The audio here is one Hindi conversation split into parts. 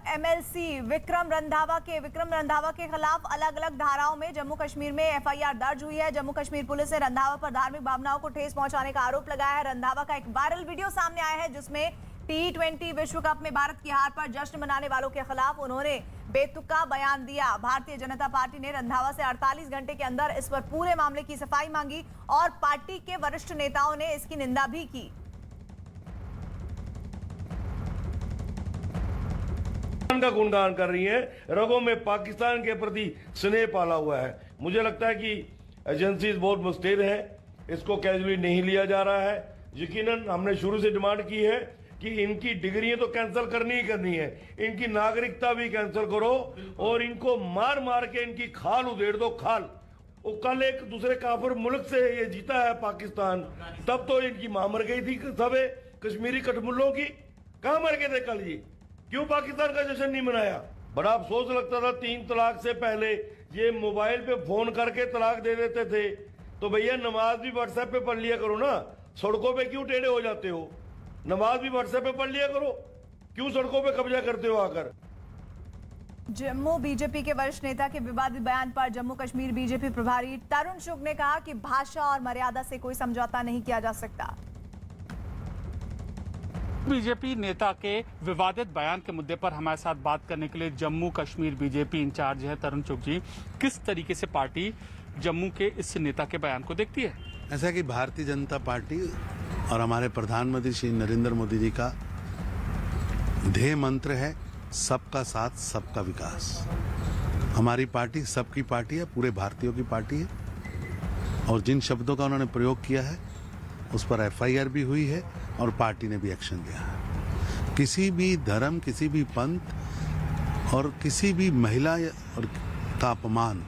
एमएलसी विक्रम रंधावा के खिलाफ अलग अलग धाराओं में जम्मू कश्मीर में एफआईआर दर्ज हुई है। जम्मू कश्मीर पुलिस ने रंधावा पर धार्मिक भावनाओं को ठेस पहुंचाने का आरोप लगाया है। रंधावा का एक वायरल वीडियो सामने आया है जिसमें T20 विश्व कप में भारत की हार पर जश्न मनाने वालों के खिलाफ उन्होंने बेतुका बयान दिया। भारतीय जनता पार्टी ने रंधावा से 48 घंटे के अंदर इस पर पूरे मामले की सफाई मांगी और पार्टी के वरिष्ठ नेताओं ने इसकी निंदा भी की। का गुणगान कर रही है, रगों में पाकिस्तान के प्रति स्नेह पाला हुआ है। मुझे लगता है कि एजेंसीज बहुत मुस्तैद है, इसको कैजुअली नहीं लिया जा रहा है। यकीनन हमने शुरू से डिमांड की है कि इनकी डिग्रियां तो कैंसिल करनी ही करनी है, इनकी नागरिकता भी कैंसिल करो और इनको मार मार के इनकी खाल उधेड़ दो। खाल वो कल एक दूसरे काफिर मुल्क से ये जीता है पाकिस्तान, तब तो इनकी मां मर गई थी सबे कश्मीरी कठमुल्लों की। कहां मर गए थे कल जी? क्यों पाकिस्तान का जश्न नहीं मनाया? बड़ा अफसोस लगता था 3 तलाक से पहले ये मोबाइल पे फोन करके तलाक दे देते थे। तो भैया नमाज भी व्हाट्सएप पे पढ़ लिया करो ना, सड़कों पे क्यों टेढ़े हो जाते हो? नमाज भी व्हाट्सएप पे पढ़ लिया करो, क्यों सड़कों पे कब्जा करते हो आकर? जम्मू बीजेपी के वरिष्ठ नेता के विवादित बयान पर जम्मू कश्मीर बीजेपी प्रभारी तरुण चुग ने कहा कि भाषा और मर्यादा से कोई समझौता नहीं किया जा सकता। बीजेपी नेता के विवादित बयान के मुद्दे पर हमारे साथ बात करने के लिए जम्मू कश्मीर बीजेपी इंचार्ज है तरुण चुग जी। किस तरीके से पार्टी जम्मू के इस नेता के बयान को देखती है? ऐसा कि भारतीय जनता पार्टी और हमारे प्रधानमंत्री श्री नरेंद्र मोदी जी का ध्येय मंत्र है सबका साथ सबका विकास। हमारी पार्टी सबकी पार्टी है, पूरे भारतीयों की पार्टी है और जिन शब्दों का उन्होंने प्रयोग किया है उस पर एफआईआर भी हुई है और पार्टी ने भी एक्शन लिया है। किसी भी धर्म, किसी भी पंथ और किसी भी महिला का अपमान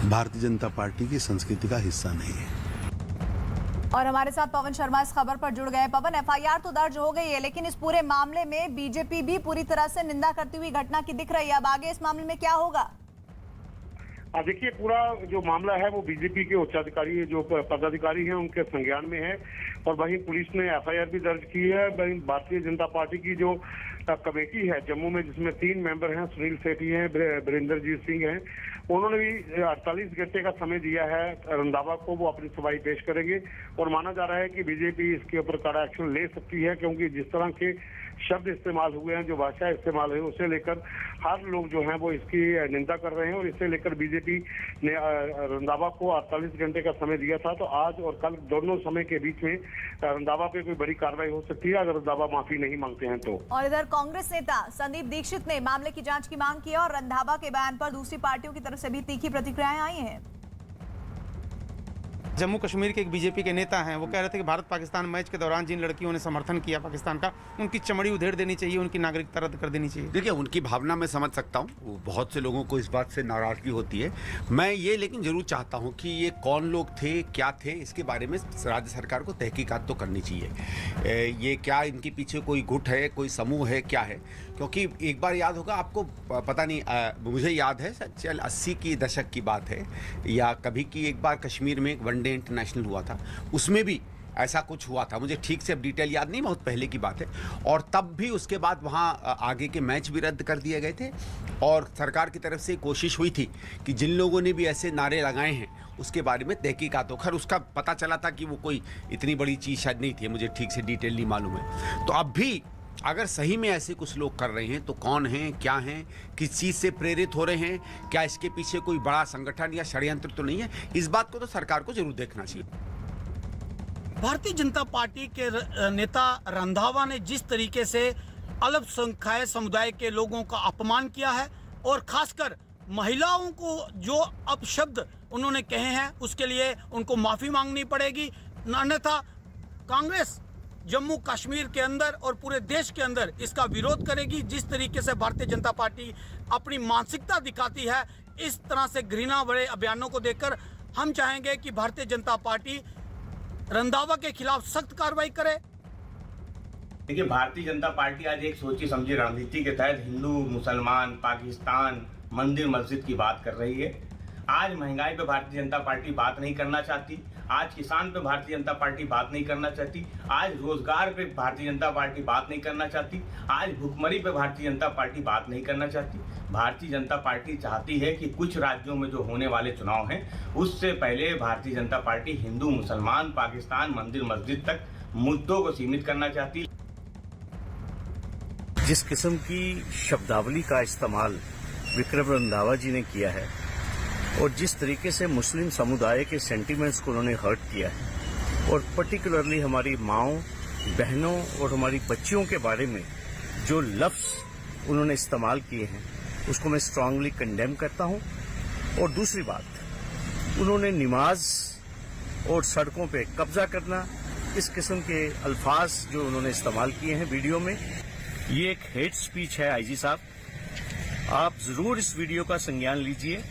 भारतीय जनता पार्टी की संस्कृति का हिस्सा नहीं है। और हमारे साथ पवन शर्मा इस खबर पर जुड़ गए। पवन, एफआईआर तो दर्ज हो गई है लेकिन इस पूरे मामले में बीजेपी भी पूरी तरह से निंदा करती हुई घटना की दिख रही है। अब आगे इस मामले में क्या होगा? देखिए, पूरा जो मामला है वो बीजेपी के उच्चाधिकारी जो पदाधिकारी हैं उनके संज्ञान में है और वहीं पुलिस ने एफआईआर भी दर्ज की है। वहीं भारतीय जनता पार्टी की जो कमेटी है जम्मू में, जिसमें 3 मेंबर हैं, सुनील सेठी हैं, वीरेंद्रजीत सिंह हैं, उन्होंने भी 48 घंटे का समय दिया है रंधावा को। वो अपनी सफाई पेश करेंगे और माना जा रहा है कि बीजेपी इसके ऊपर कड़ा एक्शन ले सकती है, क्योंकि जिस तरह के शब्द इस्तेमाल हुए हैं, जो भाषा इस्तेमाल हुई, उसे लेकर हर लोग जो हैं वो इसकी निंदा कर रहे हैं और इसे लेकर बीजेपी ने रंधावा को 48 घंटे का समय दिया था। तो आज और कल दोनों समय के बीच में रंधावा पे कोई बड़ी कार्रवाई हो सकती है अगर रंधावा माफी नहीं मांगते हैं तो। और इधर कांग्रेस नेता संदीप दीक्षित ने मामले की जांच की मांग की और रंधावा के बयान पर दूसरी पार्टियों की तरफ से भी तीखी प्रतिक्रियाएं आई हैं। जम्मू कश्मीर के एक बीजेपी के नेता हैं, वो कह रहे थे कि भारत पाकिस्तान मैच के दौरान जिन लड़कियों ने समर्थन किया पाकिस्तान का, उनकी चमड़ी उधेड़ देनी चाहिए, उनकी नागरिकता रद्द कर देनी चाहिए। देखिए, उनकी भावना मैं समझ सकता हूँ, बहुत से लोगों को इस बात से नाराजगी होती है। मैं ये लेकिन जरूर चाहता हूँ कि ये कौन लोग थे, क्या थे, इसके बारे में राज्य सरकार को तहकीकात तो करनी चाहिए। ये क्या इनके पीछे कोई गुट है, कोई समूह है, क्या है? क्योंकि एक बार याद होगा आपको, पता नहीं, मुझे याद है 80 की दशक की बात है या कभी की, एक बार कश्मीर में एक वनडे इंटरनेशनल हुआ था, उसमें भी ऐसा कुछ हुआ था। मुझे ठीक से अब डिटेल याद नहीं, बहुत पहले की बात है। और तब भी उसके बाद वहाँ आगे के मैच भी रद्द कर दिए गए थे और सरकार की तरफ से कोशिश हुई थी कि जिन लोगों ने भी ऐसे नारे लगाए हैं उसके बारे में तहकीकात हो। खैर उसका पता चला था कि वो कोई इतनी बड़ी चीज़ शायद नहीं थी, मुझे ठीक से डिटेल नहीं मालूम है। तो अब भी अगर सही में ऐसे कुछ लोग कर रहे हैं तो कौन हैं, क्या हैं, किस चीज़ से प्रेरित हो रहे हैं, क्या इसके पीछे कोई बड़ा संगठन या षड्यंत्र तो नहीं है? इस बात को तो सरकार को जरूर देखना चाहिए। भारतीय जनता पार्टी के नेता रंधावा ने जिस तरीके से अल्पसंख्यक समुदाय के लोगों का अपमान किया है और खासकर महिलाओं को जो अपशब्द उन्होंने कहे हैं, उसके लिए उनको माफ़ी मांगनी पड़ेगी। अन्यथा कांग्रेस जम्मू कश्मीर के अंदर और पूरे देश के अंदर इसका विरोध करेगी। जिस तरीके से भारतीय जनता पार्टी अपनी मानसिकता दिखाती है, इस तरह से घृणा भरे अभियानों को देखकर हम चाहेंगे कि भारतीय जनता पार्टी रंधावा के खिलाफ सख्त कार्रवाई करे। देखिए, भारतीय जनता पार्टी आज एक सोची समझी रणनीति के तहत हिंदू, मुसलमान, पाकिस्तान, मंदिर, मस्जिद की बात कर रही है। आज महंगाई पे भारतीय जनता पार्टी बात नहीं करना चाहती। आज किसान पे भारतीय जनता पार्टी बात नहीं करना चाहती, आज रोजगार पे भारतीय जनता पार्टी बात नहीं करना चाहती, आज भुखमरी पे भारतीय जनता पार्टी बात नहीं करना चाहती। भारतीय जनता पार्टी चाहती है कि कुछ राज्यों में जो होने वाले चुनाव हैं उससे पहले भारतीय जनता पार्टी हिंदू मुसलमान पाकिस्तान मंदिर मस्जिद तक मुद्दों को सीमित करना चाहती है। जिस किस्म की शब्दावली का इस्तेमाल विक्रम रंधावा जी ने किया है और जिस तरीके से मुस्लिम समुदाय के सेंटिमेंट्स को उन्होंने हर्ट किया है और पर्टिकुलरली हमारी माओं, बहनों और हमारी बच्चियों के बारे में जो लफ्ज उन्होंने इस्तेमाल किए हैं उसको मैं स्ट्रांगली कंडेम करता हूं। और दूसरी बात, उन्होंने नमाज और सड़कों पे कब्जा करना, इस किस्म के अल्फाज जो उन्होंने इस्तेमाल किए हैं वीडियो में, ये एक हेट स्पीच है। आईजी साहब, आप जरूर इस वीडियो का संज्ञान लीजिए